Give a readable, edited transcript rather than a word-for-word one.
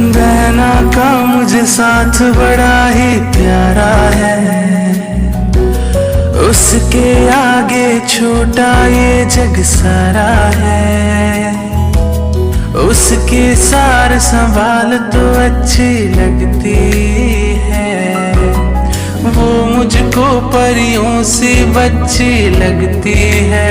बहना का मुझे साथ बड़ा ही प्यारा है, उसके आगे छोटा ये जग सारा है। उसके सार संभाल तो अच्छी लगती है, वो मुझको परियों से बच्ची लगती है।